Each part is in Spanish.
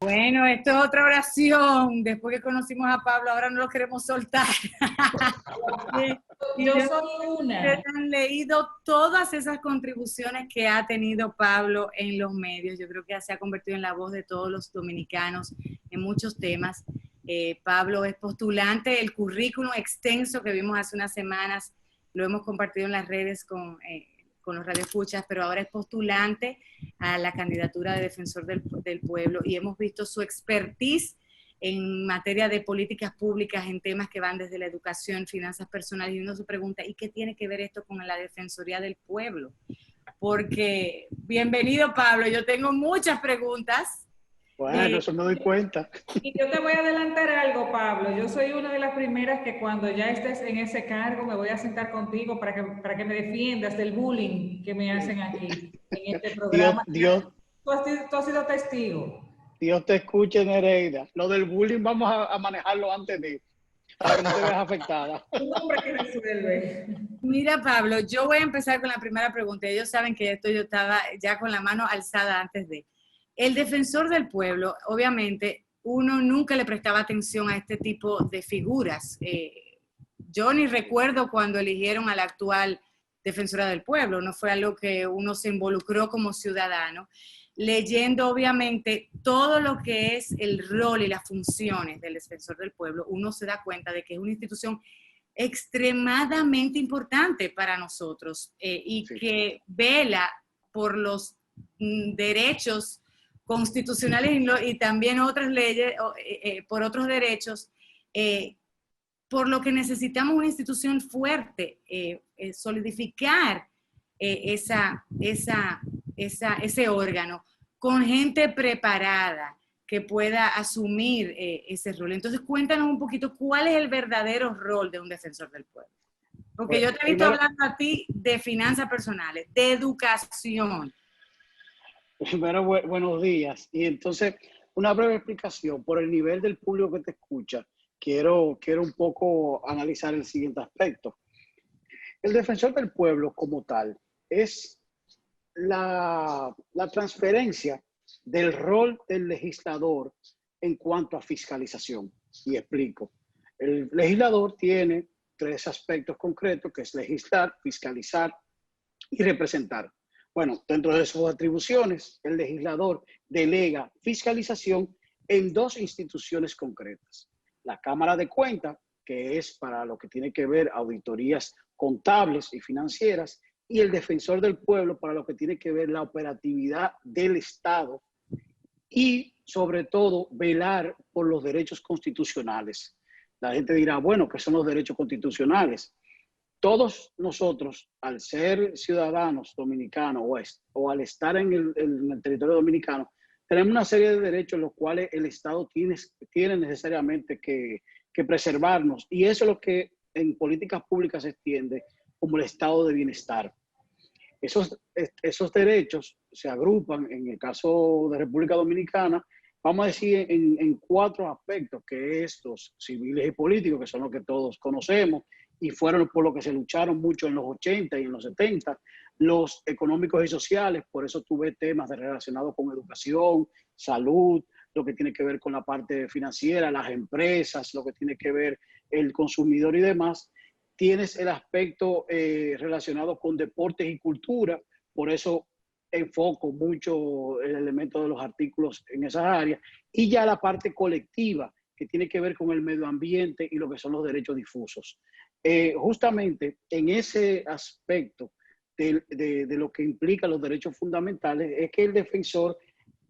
Bueno, esto es otra oración. Después que conocimos a Pablo, ahora no lo queremos soltar. Yo soy una. Ustedes han leído todas esas contribuciones que ha tenido Pablo en los medios. Yo creo que se ha convertido en la voz de todos los dominicanos en muchos temas. Pablo es postulante, el currículum extenso que vimos hace unas semanas, lo hemos compartido en las redes con los radioescuchas, pero ahora es postulante a la candidatura de defensor del pueblo y hemos visto su expertise en materia de políticas públicas, en temas que van desde la educación, finanzas personales, y uno se pregunta, ¿y qué tiene que ver esto con la Defensoría del Pueblo? Porque, bienvenido Pablo, yo tengo muchas preguntas. Bueno, eso me doy cuenta. Y yo te voy a adelantar algo, Pablo. Yo soy una de las primeras que cuando ya estés en ese cargo me voy a sentar contigo para que me defiendas del bullying que me hacen aquí, en este programa. Tú has sido testigo. Dios te escuche, Nereida. Lo del bullying vamos a manejarlo antes de para que no te veas afectada. Un hombre que resuelve. Mira, Pablo, yo voy a empezar con la primera pregunta. Ellos saben que esto yo estaba ya con la mano alzada antes de... El defensor del pueblo, obviamente, uno nunca le prestaba atención a este tipo de figuras. Yo ni recuerdo cuando eligieron a la actual defensora del pueblo, no fue algo que uno se involucró como ciudadano. Leyendo, obviamente, todo lo que es el rol y las funciones del defensor del pueblo, uno se da cuenta de que es una institución extremadamente importante para nosotros y sí, que vela por los derechos constitucionales y también otras leyes, por otros derechos, por lo que necesitamos una institución fuerte, solidificar ese órgano con gente preparada que pueda asumir ese rol. Entonces, cuéntanos un poquito cuál es el verdadero rol de un defensor del pueblo. Porque bueno, yo te he visto hablando a ti de finanzas personales, de educación. Primero, buenos días. Y entonces, una breve explicación. Por el nivel del público que te escucha, quiero un poco analizar el siguiente aspecto. El defensor del pueblo como tal es la transferencia del rol del legislador en cuanto a fiscalización. Y explico. El legislador tiene tres aspectos concretos, que es legislar, fiscalizar y representar. Bueno, dentro de sus atribuciones, el legislador delega fiscalización en dos instituciones concretas. La Cámara de Cuentas, que es para lo que tiene que ver auditorías contables y financieras, y el defensor del pueblo para lo que tiene que ver la operatividad del Estado y, sobre todo, velar por los derechos constitucionales. La gente dirá, bueno, ¿qué son los derechos constitucionales? Todos nosotros, al ser ciudadanos dominicanos o al estar en el territorio dominicano, tenemos una serie de derechos los cuales el Estado tiene necesariamente que preservarnos. Y eso es lo que en políticas públicas se entiende como el estado de bienestar. Esos derechos se agrupan, en el caso de República Dominicana, vamos a decir en cuatro aspectos, que es los civiles y políticos, que son los que todos conocemos, y fueron por lo que se lucharon mucho en los 80 y en los 70, los económicos y sociales, por eso tuve temas relacionados con educación, salud, lo que tiene que ver con la parte financiera, las empresas, lo que tiene que ver el consumidor y demás. Tienes el aspecto relacionado con deportes y cultura, por eso enfoco mucho el elemento de los artículos en esas áreas, y ya la parte colectiva, que tiene que ver con el medio ambiente y lo que son los derechos difusos. Justamente en ese aspecto de lo que implica los derechos fundamentales es que el defensor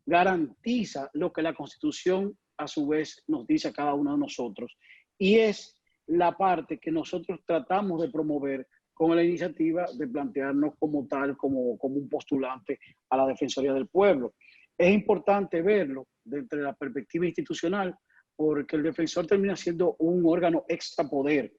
garantiza lo que la Constitución a su vez nos dice a cada uno de nosotros, y es la parte que nosotros tratamos de promover con la iniciativa de plantearnos como tal, como un postulante a la Defensoría del Pueblo. Es importante verlo desde la perspectiva institucional, porque el defensor termina siendo un órgano extrapoder.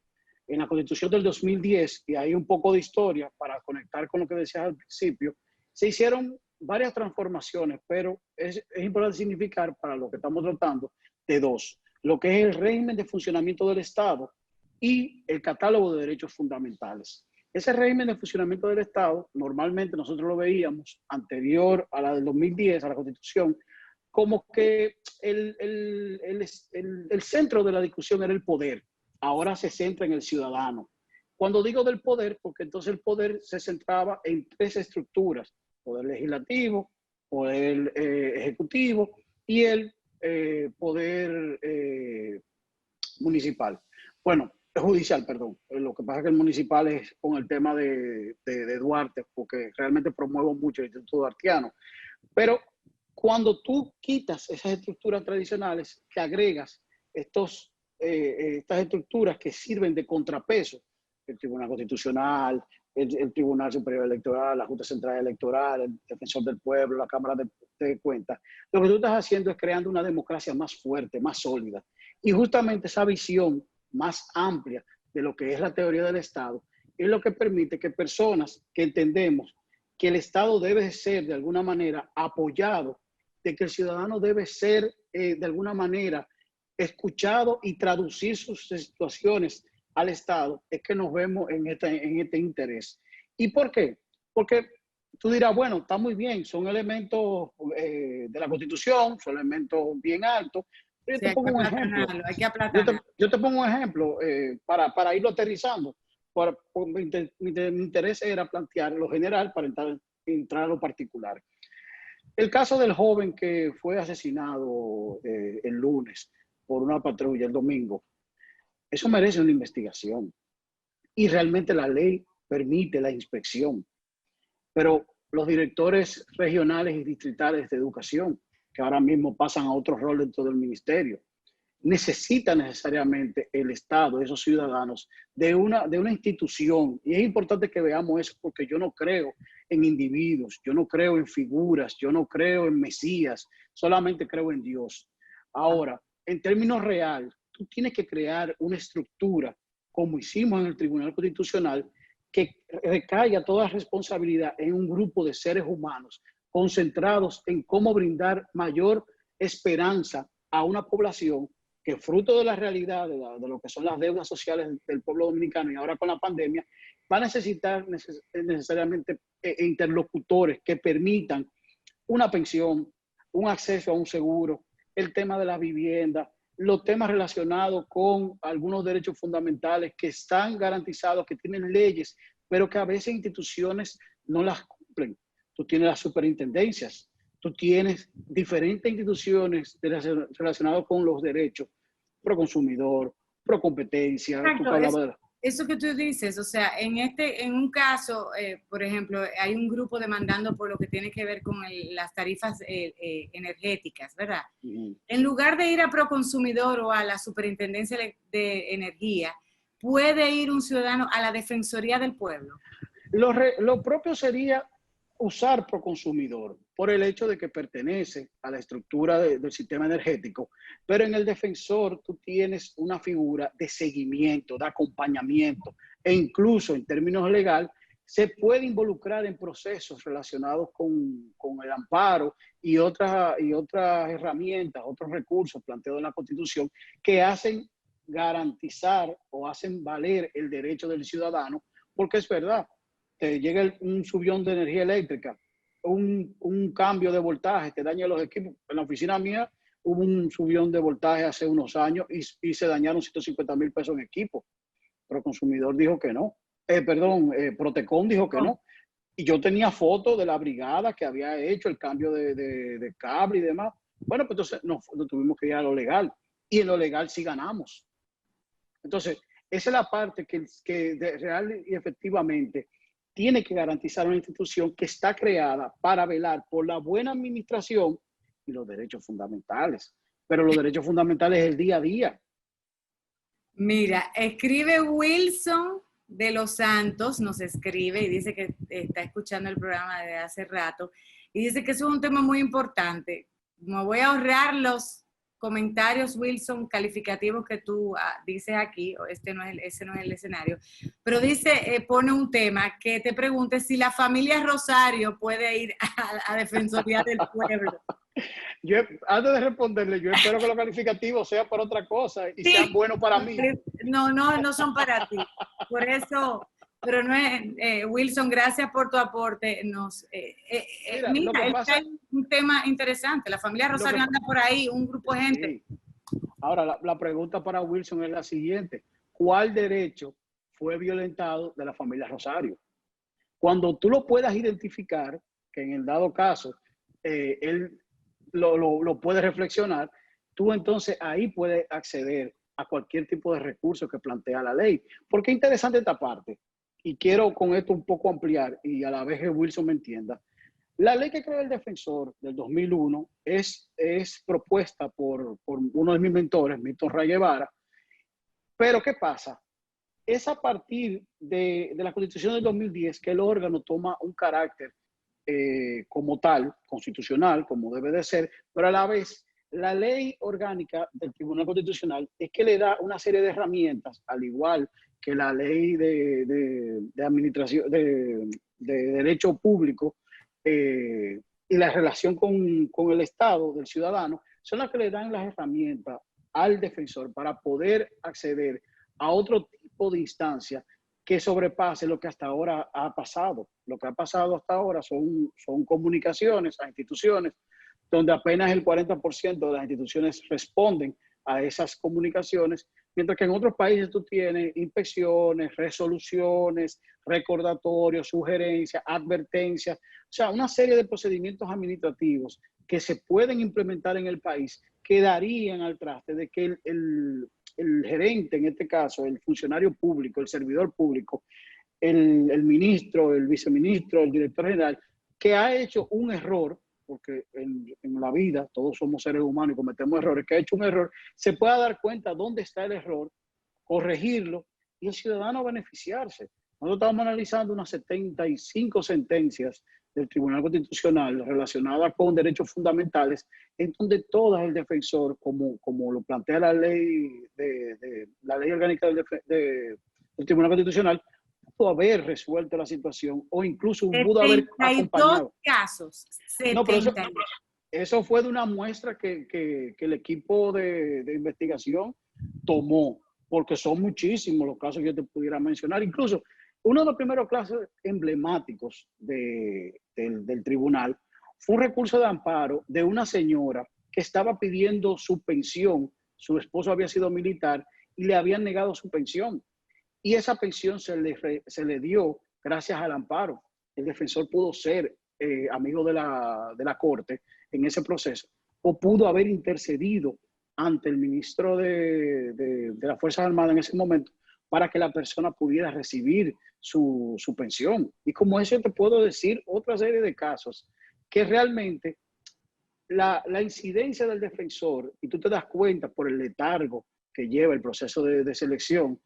En la Constitución del 2010, y hay un poco de historia para conectar con lo que decías al principio, se hicieron varias transformaciones, pero es importante significar para lo que estamos tratando de dos: lo que es el régimen de funcionamiento del Estado y el catálogo de derechos fundamentales. Ese régimen de funcionamiento del Estado, normalmente nosotros lo veíamos anterior a la del 2010, a la Constitución, como que el centro de la discusión era el poder. Ahora se centra en el ciudadano. Cuando digo del poder, porque entonces el poder se centraba en tres estructuras: poder legislativo, poder ejecutivo y el poder municipal. Bueno, judicial, perdón. Lo que pasa es que el municipal es con el tema de Duarte, porque realmente promuevo mucho el Instituto Duartiano. Pero cuando tú quitas esas estructuras tradicionales, que agregas estas estructuras que sirven de contrapeso, el Tribunal Constitucional, el Tribunal Superior Electoral, la Junta Central Electoral, el Defensor del Pueblo, la Cámara de Cuentas, lo que tú estás haciendo es creando una democracia más fuerte, más sólida. Y justamente esa visión más amplia de lo que es la teoría del Estado es lo que permite que personas que entendemos que el Estado debe ser de alguna manera apoyado, de que el ciudadano debe ser de alguna manera escuchado y traducir sus situaciones al Estado, es que nos vemos en este interés. ¿Y por qué? Porque tú dirás, bueno, está muy bien, son elementos de la Constitución, son elementos bien altos. Yo te pongo un ejemplo. Hay que aplatanarlo. Yo te pongo un ejemplo para irlo aterrizando. Mi interés era plantear lo general para entrar a lo particular. El caso del joven que fue asesinado el lunes por una patrulla el domingo, eso merece una investigación. Y realmente la ley permite la inspección. Pero los directores regionales y distritales de educación, que ahora mismo pasan a otro rol dentro del ministerio, necesita necesariamente el Estado, esos ciudadanos, de una institución. Y es importante que veamos eso, porque yo no creo en individuos, yo no creo en figuras, yo no creo en Mesías, solamente creo en Dios. Ahora, en términos real, tú tienes que crear una estructura, como hicimos en el Tribunal Constitucional, que recaiga toda responsabilidad en un grupo de seres humanos concentrados en cómo brindar mayor esperanza a una población que, fruto de la realidad de lo que son las deudas sociales del pueblo dominicano y ahora con la pandemia, va a necesitar necesariamente interlocutores que permitan una pensión, un acceso a un seguro, el tema de la vivienda, los temas relacionados con algunos derechos fundamentales que están garantizados, que tienen leyes, pero que a veces instituciones no las cumplen. Tú tienes las superintendencias, tú tienes diferentes instituciones relacionadas con los derechos, pro consumidor, pro competencia. Eso que tú dices, o sea, en un caso, por ejemplo, hay un grupo demandando por lo que tiene que ver con las tarifas energéticas, ¿verdad? En lugar de ir a Proconsumidor o a la Superintendencia de Energía, ¿puede ir un ciudadano a la Defensoría del Pueblo? Lo propio sería usar Proconsumidor por el hecho de que pertenece a la estructura del sistema energético, pero en el defensor tú tienes una figura de seguimiento, de acompañamiento, e incluso en términos legales se puede involucrar en procesos relacionados con el amparo y otras herramientas, otros recursos planteados en la Constitución que hacen garantizar o hacen valer el derecho del ciudadano, porque es verdad, te llega un subión de energía eléctrica, un cambio de voltaje, te daña los equipos. En la oficina mía hubo un subión de voltaje hace unos años y se dañaron 150,000 pesos en equipo. Pero el consumidor dijo que no. Protecon dijo que no. Y yo tenía fotos de la brigada que había hecho el cambio de cable y demás. Bueno, pues entonces nos tuvimos que ir a lo legal. Y en lo legal sí ganamos. Entonces, esa es la parte que real y efectivamente tiene que garantizar una institución que está creada para velar por la buena administración y los derechos fundamentales. Pero los derechos fundamentales es el día a día. Mira, escribe Wilson de los Santos, nos escribe y dice que está escuchando el programa desde hace rato y dice que eso es un tema muy importante. Me voy a ahorrar los comentarios, Wilson, calificativos que tú dices aquí, ese no es el escenario, pero dice, pone un tema que te pregunte si la familia Rosario puede ir a Defensoría del Pueblo. Antes de responderle, yo espero que los calificativos sean para otra cosa y sean buenos para mí. No son para ti. Por eso Pero no es, Wilson, gracias por tu aporte. Mira, es un tema interesante. La familia Rosario anda por ahí, un grupo de gente. Sí. Ahora, la pregunta para Wilson es la siguiente. ¿Cuál derecho fue violentado de la familia Rosario? Cuando tú lo puedas identificar, que en el dado caso él lo puede reflexionar, tú entonces ahí puedes acceder a cualquier tipo de recurso que plantea la ley. ¿Por qué es interesante esta parte? Y quiero con esto un poco ampliar y a la vez que Wilson me entienda. La ley que creó el defensor del 2001 es propuesta por uno de mis mentores, Milton Ray Guevara. Pero ¿qué pasa? Es a partir de la Constitución del 2010 que el órgano toma un carácter como tal, constitucional, como debe de ser, pero a la vez la ley orgánica del Tribunal Constitucional es que le da una serie de herramientas, al igual que la ley de administración, de derecho público y la relación con el Estado, del ciudadano, son las que le dan las herramientas al defensor para poder acceder a otro tipo de instancia que sobrepase lo que hasta ahora ha pasado. Lo que ha pasado hasta ahora son comunicaciones a instituciones donde apenas el 40% de las instituciones responden a esas comunicaciones, mientras que en otros países tú tienes inspecciones, resoluciones, recordatorios, sugerencias, advertencias, o sea, una serie de procedimientos administrativos que se pueden implementar en el país que darían al traste de que el gerente, en este caso, el funcionario público, el servidor público, el ministro, el viceministro, el director general, que ha hecho un error, porque en la vida todos somos seres humanos y cometemos errores, que ha hecho un error, se pueda dar cuenta dónde está el error, corregirlo y el ciudadano beneficiarse. Nosotros estamos analizando unas 75 sentencias del Tribunal Constitucional relacionadas con derechos fundamentales, en donde todas el defensor, como lo plantea la ley la ley orgánica del Tribunal Constitucional, pudo haber resuelto la situación o incluso pudo haber acompañado. Casos. No, pero eso fue de una muestra que el equipo de investigación tomó, porque son muchísimos los casos que yo te pudiera mencionar. Incluso uno de los primeros casos emblemáticos del tribunal fue un recurso de amparo de una señora que estaba pidiendo su pensión. Su esposo había sido militar y le habían negado su pensión. Y esa pensión se le dio gracias al amparo. El defensor pudo ser amigo de la corte en ese proceso, o pudo haber intercedido ante el ministro de las Fuerzas Armadas en ese momento para que la persona pudiera recibir su pensión. Y como eso te puedo decir otra serie de casos que realmente la incidencia del defensor, y tú te das cuenta por el letargo que lleva el proceso de selección,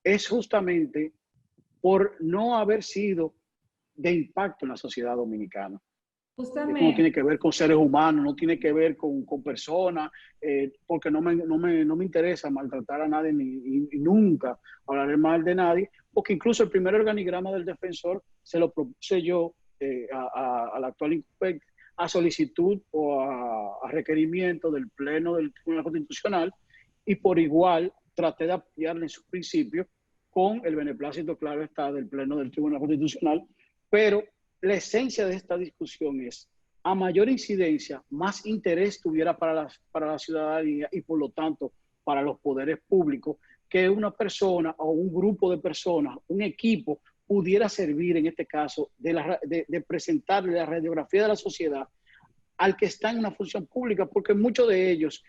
es justamente por no haber sido de impacto en la sociedad dominicana. Justamente. No tiene que ver con seres humanos, no tiene que ver con personas, porque no me interesa maltratar a nadie y nunca hablaré mal de nadie, porque incluso el primer organigrama del defensor se lo propuse yo al actual incumbente a solicitud o a requerimiento del Pleno del Tribunal Constitucional, y por igual traté de apoyarle en su principio con el beneplácito, claro está, del Pleno del Tribunal Constitucional, pero la esencia de esta discusión es, a mayor incidencia, más interés tuviera para la ciudadanía y por lo tanto para los poderes públicos, que una persona o un grupo de personas, un equipo, pudiera servir en este caso de presentarle la radiografía de la sociedad al que está en una función pública, porque muchos de ellos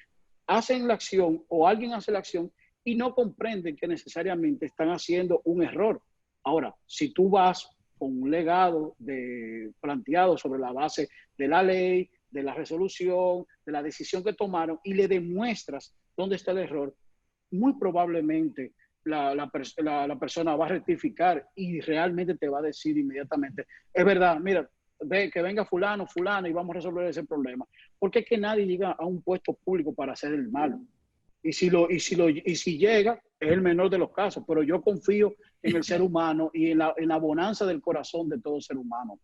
hacen la acción o alguien hace la acción y no comprenden que necesariamente están haciendo un error. Ahora, si tú vas con un legado planteado sobre la base de la ley, de la resolución, de la decisión que tomaron y le demuestras dónde está el error, muy probablemente la persona va a rectificar y realmente te va a decir inmediatamente, es verdad, mira, que venga fulano y vamos a resolver ese problema. Porque es que nadie llega a un puesto público para hacer el mal. Y si llega, es el menor de los casos, pero yo confío en el ser humano y en la bonanza del corazón de todo ser humano.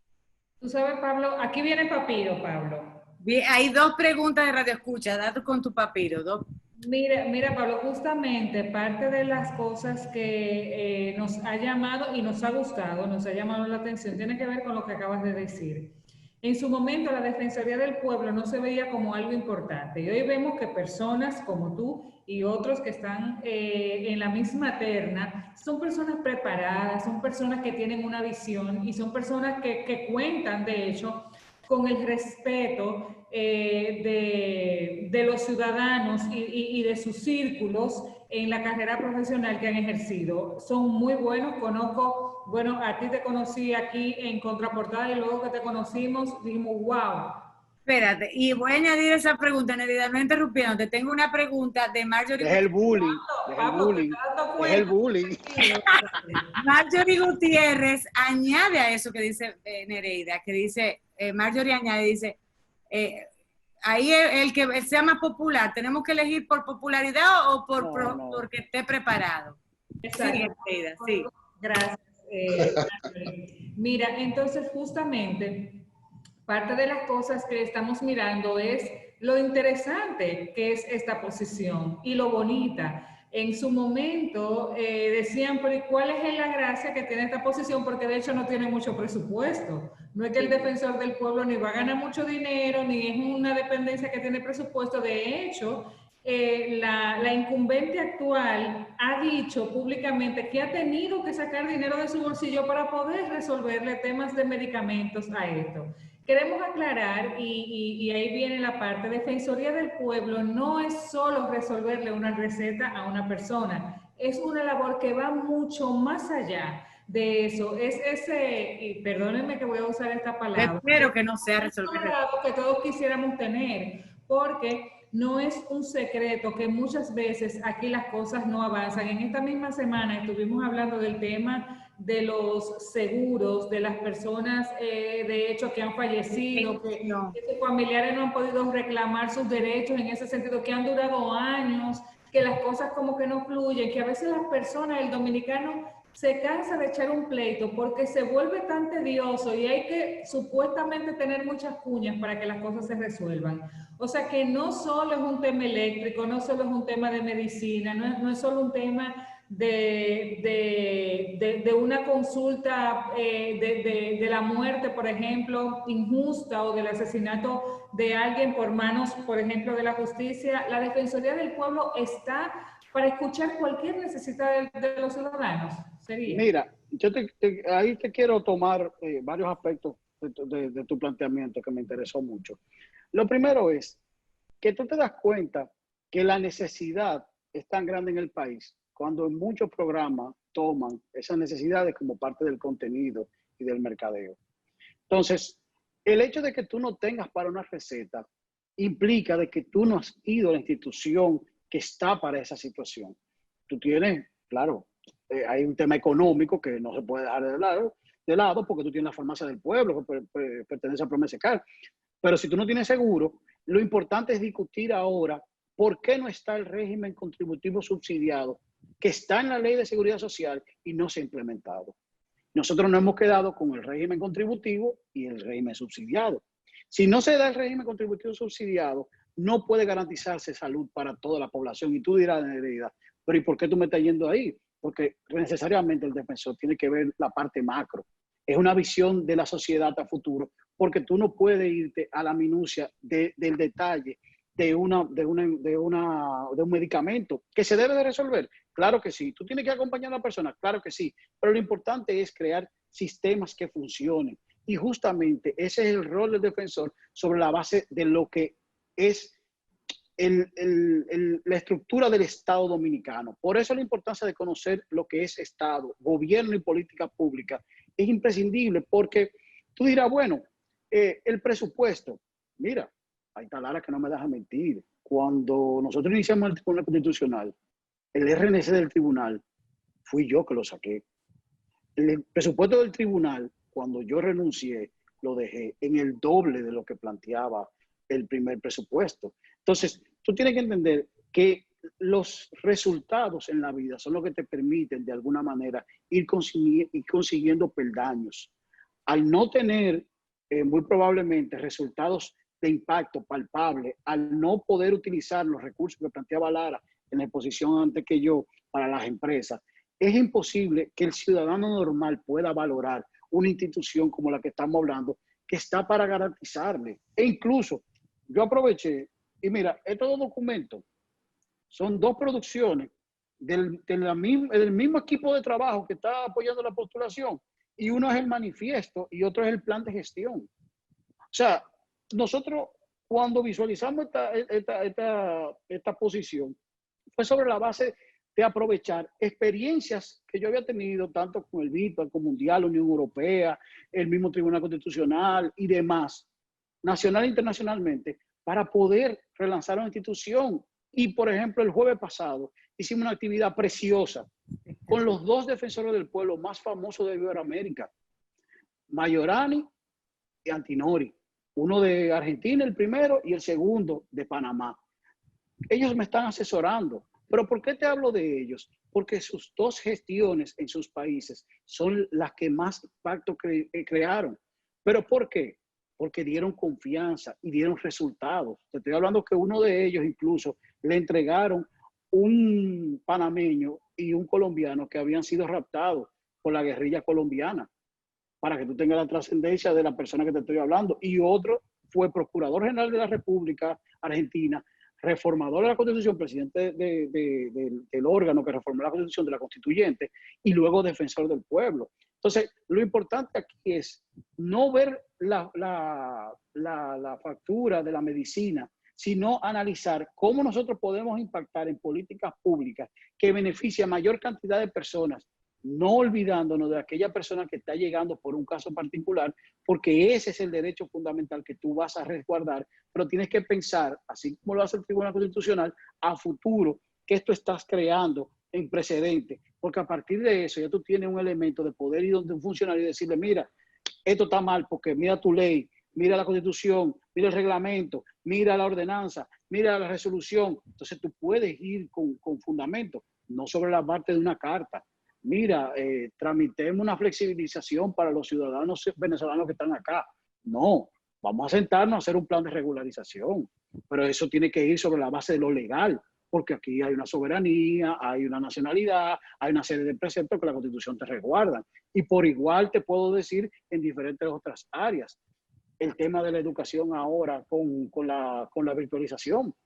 Tú sabes, Pablo, aquí viene Papiro, Pablo. Bien, hay dos preguntas de Radio Escucha, date con tu papiro. Mira, Pablo, justamente parte de las cosas que nos ha llamado y nos ha gustado, nos ha llamado la atención, tiene que ver con lo que acabas de decir. En su momento, la Defensoría del Pueblo no se veía como algo importante y hoy vemos que personas como tú y otros que están en la misma terna son personas preparadas, son personas que tienen una visión y son personas que cuentan, de hecho, con el respeto de los ciudadanos y de sus círculos en la carrera profesional que han ejercido. Son muy buenos, conozco, bueno, a ti te conocí aquí en Contraportada y luego que te conocimos, dijimos, wow. Espérate, y voy a añadir esa pregunta, Nerida, no interrumpiendo, te tengo una pregunta de Marjorie Deja el bullying, deja el Pablo, te bullying, estás dando deja el cuenta. bullying. Marjorie Gutiérrez añade a eso que dice Nereida, que dice, Marjorie añade, dice, ahí el que sea más popular, ¿tenemos que elegir por popularidad o por No. porque esté preparado? Exacto. Sí, Nereida, sí. Gracias. Mira, entonces justamente parte de las cosas que estamos mirando es lo interesante que es esta posición y lo bonita. En su momento decían, pero ¿cuál es la gracia que tiene esta posición? Porque de hecho no tiene mucho presupuesto. No es que el defensor del pueblo ni va a ganar mucho dinero, ni es una dependencia que tiene presupuesto. De hecho, la incumbente actual ha dicho públicamente que ha tenido que sacar dinero de su bolsillo para poder resolverle temas de medicamentos a esto. Queremos aclarar, y ahí viene la parte, Defensoría del Pueblo no es solo resolverle una receta a una persona, es una labor que va mucho más allá de eso. Es ese, y perdónenme que voy a usar esta palabra, Espero que no sea resolver. que todos quisiéramos tener, porque no es un secreto que muchas veces aquí las cosas no avanzan. En esta misma semana estuvimos hablando del tema de los seguros, de las personas de hecho que han fallecido, que sus familiares no han podido reclamar sus derechos en ese sentido, que han durado años, que las cosas como que no fluyen, que a veces las personas, el dominicano, se cansa de echar un pleito porque se vuelve tan tedioso y hay que supuestamente tener muchas cuñas para que las cosas se resuelvan. O sea que no solo es un tema eléctrico, no solo es un tema de medicina, no es solo un tema de una consulta de la muerte, por ejemplo, injusta o del asesinato de alguien por manos, por ejemplo, de la justicia. La Defensoría del Pueblo está para escuchar cualquier necesidad de los ciudadanos. Sería. Mira, ahí te quiero tomar varios aspectos de tu planteamiento que me interesó mucho. Lo primero es que tú te das cuenta que la necesidad es tan grande en el país cuando en muchos programas toman esas necesidades como parte del contenido y del mercadeo. Entonces, el hecho de que tú no tengas para una receta implica de que tú no has ido a la institución que está para esa situación. Tú tienes, claro, hay un tema económico que no se puede dejar de lado porque tú tienes la farmacia del pueblo que pertenece a Promesecal. Pero si tú no tienes seguro, lo importante es discutir ahora por qué no está el régimen contributivo subsidiado que está en la Ley de Seguridad Social y no se ha implementado. Nosotros nos hemos quedado con el régimen contributivo y el régimen subsidiado. Si no se da el régimen contributivo subsidiado, no puede garantizarse salud para toda la población. Y tú dirás, Nereida, pero ¿y por qué tú me estás yendo ahí? Porque necesariamente el defensor tiene que ver la parte macro. Es una visión de la sociedad a futuro, porque tú no puedes irte a la minucia del detalle de un medicamento que se debe de resolver. Claro que sí. ¿Tú tienes que acompañar a la persona? Claro que sí. Pero lo importante es crear sistemas que funcionen. Y justamente ese es el rol del defensor sobre la base de lo que es la estructura del Estado dominicano. Por eso la importancia de conocer lo que es Estado, gobierno y política pública es imprescindible, porque tú dirás, bueno, el presupuesto, mira, hay tal Lara que no me deja mentir. Cuando nosotros iniciamos el Tribunal Constitucional, el RNC del tribunal, fui yo que lo saqué. El presupuesto del tribunal, cuando yo renuncié, lo dejé en el doble de lo que planteaba el primer presupuesto. Entonces, tú tienes que entender que los resultados en la vida son los que te permiten, de alguna manera, ir consiguiendo peldaños. Al no tener, muy probablemente, resultados de impacto palpable al no poder utilizar los recursos que planteaba Lara en la exposición antes que yo para las empresas, es imposible que el ciudadano normal pueda valorar una institución como la que estamos hablando, que está para garantizarle. E incluso yo aproveché, y mira, estos dos documentos son dos producciones del mismo equipo de trabajo que está apoyando la postulación, y uno es el manifiesto y otro es el plan de gestión. O sea, nosotros cuando visualizamos esta posición, fue sobre la base de aprovechar experiencias que yo había tenido tanto con el BID, Banco Mundial, Unión Europea, el mismo Tribunal Constitucional y demás, nacional e internacionalmente, para poder relanzar una institución. Y, por ejemplo, el jueves pasado hicimos una actividad preciosa con los dos defensores del pueblo más famosos de Iberoamérica, Mayorani y Antinori. Uno de Argentina, el primero, y el segundo de Panamá. Ellos me están asesorando. ¿Pero por qué te hablo de ellos? Porque sus dos gestiones en sus países son las que más impacto crearon. ¿Pero por qué? Porque dieron confianza y dieron resultados. Te estoy hablando que uno de ellos incluso le entregaron un panameño y un colombiano que habían sido raptados por la guerrilla colombiana, para que tú tengas la trascendencia de la persona que te estoy hablando. Y otro fue Procurador General de la República Argentina, reformador de la Constitución, presidente del órgano que reformó la Constitución, de la Constituyente, y luego defensor del pueblo. Entonces, lo importante aquí es no ver la factura de la medicina, sino analizar cómo nosotros podemos impactar en políticas públicas que beneficien a mayor cantidad de personas, no olvidándonos de aquella persona que está llegando por un caso particular, porque ese es el derecho fundamental que tú vas a resguardar, pero tienes que pensar, así como lo hace el Tribunal Constitucional, a futuro, que esto estás creando en precedente, porque a partir de eso ya tú tienes un elemento de poder ir donde un funcionario y decirle, mira, esto está mal porque mira tu ley, mira la Constitución, mira el reglamento, mira la ordenanza, mira la resolución. Entonces tú puedes ir con fundamento, no sobre la parte de una carta. Mira, tramitemos una flexibilización para los ciudadanos venezolanos que están acá. No, vamos a sentarnos a hacer un plan de regularización, pero eso tiene que ir sobre la base de lo legal, porque aquí hay una soberanía, hay una nacionalidad, hay una serie de preceptos que la Constitución te resguarda. Y por igual te puedo decir en diferentes otras áreas. El tema de la educación ahora con la virtualización. O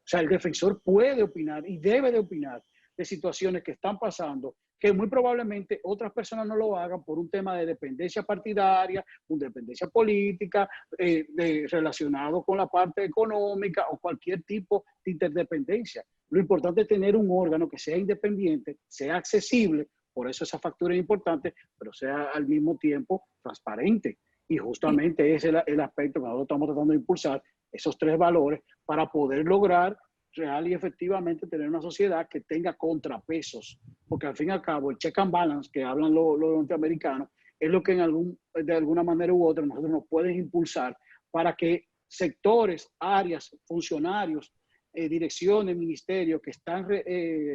sea, el defensor puede opinar y debe de opinar de situaciones que están pasando, que muy probablemente otras personas no lo hagan por un tema de dependencia partidaria, una dependencia política, relacionado con la parte económica o cualquier tipo de interdependencia. Lo importante es tener un órgano que sea independiente, sea accesible, por eso esa factura es importante, pero sea al mismo tiempo transparente. Y justamente ese es el aspecto que nosotros estamos tratando de impulsar, esos tres valores, para poder lograr real y efectivamente tener una sociedad que tenga contrapesos, porque al fin y al cabo el check and balance que hablan los norteamericanos es lo que de alguna manera u otra nosotros nos pueden impulsar para que sectores, áreas, funcionarios, direcciones, ministerios que están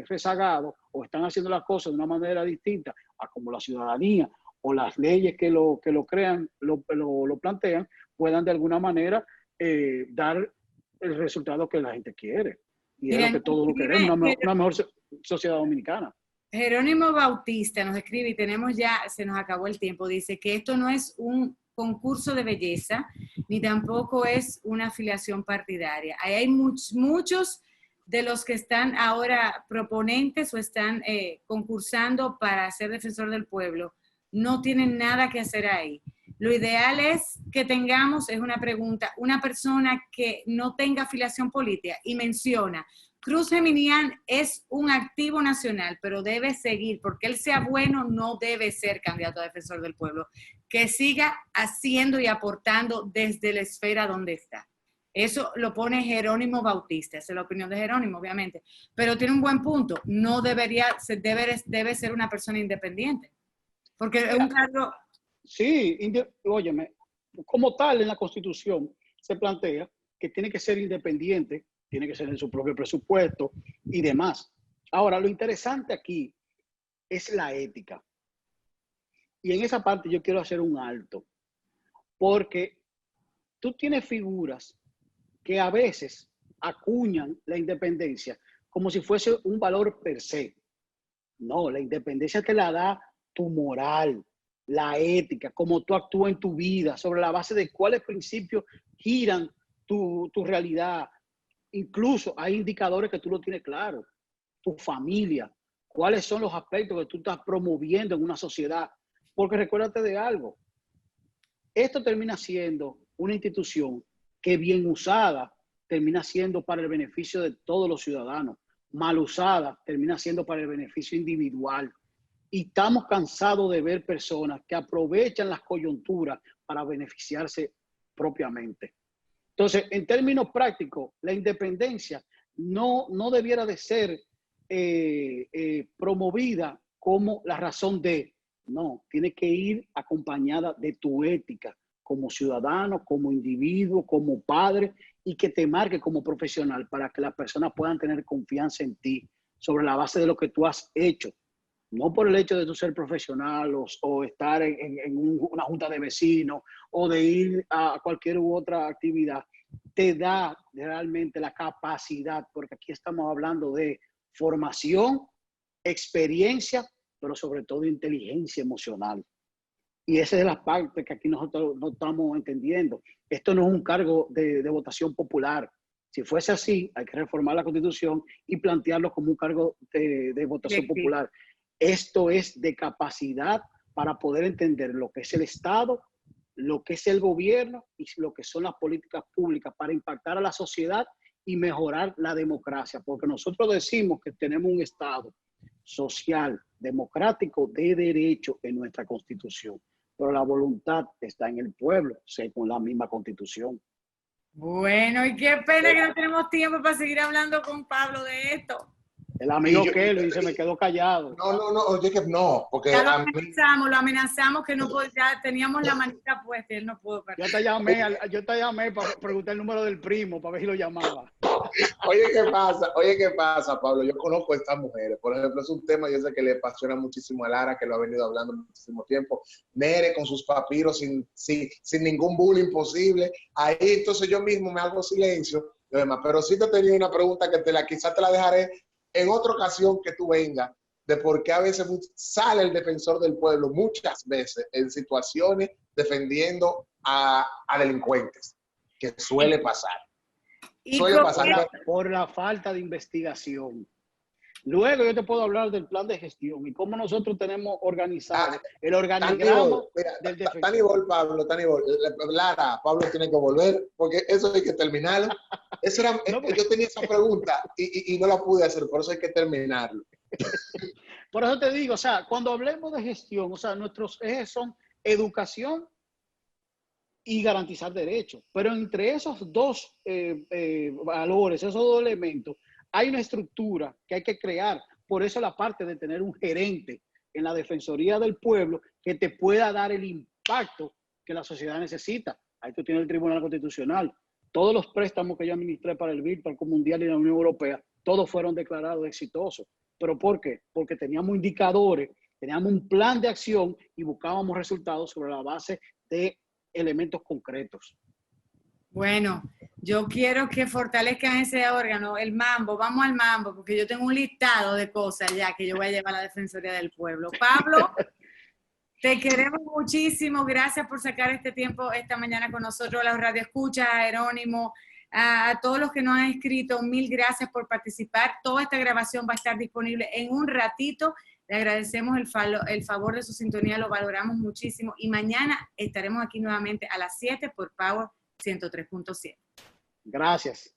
rezagados o están haciendo las cosas de una manera distinta a como la ciudadanía o las leyes que lo crean, lo plantean, puedan de alguna manera dar el resultado que la gente quiere. Y es lo que todos lo queremos, una mejor sociedad dominicana. Jerónimo Bautista nos escribe, y se nos acabó el tiempo, dice que esto no es un concurso de belleza, ni tampoco es una afiliación partidaria. Ahí hay muchos de los que están ahora proponentes o están concursando para ser defensor del pueblo, no tienen nada que hacer ahí. Lo ideal es que tengamos, es una pregunta, una persona que no tenga afiliación política y menciona, Cruz Geminián es un activo nacional, pero debe seguir, porque él sea bueno, no debe ser candidato a defensor del pueblo, que siga haciendo y aportando desde la esfera donde está. Eso lo pone Jerónimo Bautista, esa es la opinión de Jerónimo, obviamente, pero tiene un buen punto, no debe ser una persona independiente, porque es un cargo... Sí, óyeme, como tal en la Constitución se plantea que tiene que ser independiente, tiene que ser en su propio presupuesto y demás. Ahora, lo interesante aquí es la ética. Y en esa parte yo quiero hacer un alto, porque tú tienes figuras que a veces acuñan la independencia como si fuese un valor per se. No, la independencia te la da tu moral, la ética, cómo tú actúas en tu vida, sobre la base de cuáles principios giran tu realidad. Incluso hay indicadores que tú lo tienes claro. Tu familia, cuáles son los aspectos que tú estás promoviendo en una sociedad. Porque recuérdate de algo, esto termina siendo una institución que bien usada termina siendo para el beneficio de todos los ciudadanos, mal usada termina siendo para el beneficio individual. Y estamos cansados de ver personas que aprovechan las coyunturas para beneficiarse propiamente. Entonces, en términos prácticos, la independencia no debiera de ser promovida como la razón de, no, tiene que ir acompañada de tu ética como ciudadano, como individuo, como padre, y que te marque como profesional para que las personas puedan tener confianza en ti sobre la base de lo que tú has hecho. No por el hecho de tú ser profesional o estar en una junta de vecinos o de ir a cualquier u otra actividad, te da realmente la capacidad, porque aquí estamos hablando de formación, experiencia, pero sobre todo inteligencia emocional. Y esa es la parte que aquí nosotros no estamos entendiendo. Esto no es un cargo de votación popular. Si fuese así, hay que reformar la Constitución y plantearlo como un cargo de votación popular. Esto es de capacidad para poder entender lo que es el Estado, lo que es el gobierno y lo que son las políticas públicas para impactar a la sociedad y mejorar la democracia. Porque nosotros decimos que tenemos un Estado social, democrático, de derecho en nuestra Constitución. Pero la voluntad está en el pueblo, según la misma Constitución. Bueno, y qué pena que no tenemos tiempo para seguir hablando con Pablo de esto. El amigo Kelvin se me quedó callado. No, oye que no, porque ya lo amenazamos que no ya teníamos la manita puesta y él no pudo perder. Yo te llamé para preguntar el número del primo, para ver si lo llamaba. Oye, ¿qué pasa, Pablo? Yo conozco a estas mujeres. Por ejemplo, es un tema, yo sé que le apasiona muchísimo a Lara, que lo ha venido hablando muchísimo tiempo. Nere con sus papiros sin ningún bullying posible. Ahí entonces yo mismo me hago silencio. Pero sí te tenía una pregunta que quizás te la dejaré en otra ocasión que tú vengas, de por qué a veces sale el defensor del pueblo muchas veces en situaciones defendiendo a delincuentes, que suele pasar. Suele pasar por la falta de investigación. Luego yo te puedo hablar del plan de gestión y cómo nosotros tenemos organizado el organigrama del defensor. Pablo, Lara, Pablo tiene que volver, porque eso hay que terminarlo. Yo tenía esa pregunta y no la pude hacer, por eso hay que terminarlo. Por eso te digo, o sea, cuando hablemos de gestión, o sea, nuestros ejes son educación y garantizar derechos. Pero entre esos dos valores, esos dos elementos, hay una estructura que hay que crear. Por eso la parte de tener un gerente en la Defensoría del Pueblo que te pueda dar el impacto que la sociedad necesita. Ahí tú tienes el Tribunal Constitucional. Todos los préstamos que yo administré para el BID, para el Banco Mundial y la Unión Europea, todos fueron declarados exitosos. ¿Pero por qué? Porque teníamos indicadores, teníamos un plan de acción y buscábamos resultados sobre la base de elementos concretos. Bueno, yo quiero que fortalezcan ese órgano, el mambo, vamos al mambo, porque yo tengo un listado de cosas ya que yo voy a llevar a la Defensoría del Pueblo. Pablo, te queremos muchísimo, gracias por sacar este tiempo esta mañana con nosotros, a los radioescuchas, a Jerónimo, a todos los que nos han escrito, mil gracias por participar. Toda esta grabación va a estar disponible en un ratito. Le agradecemos el favor de su sintonía, lo valoramos muchísimo y mañana estaremos aquí nuevamente a las 7 por Power 103.7. Gracias.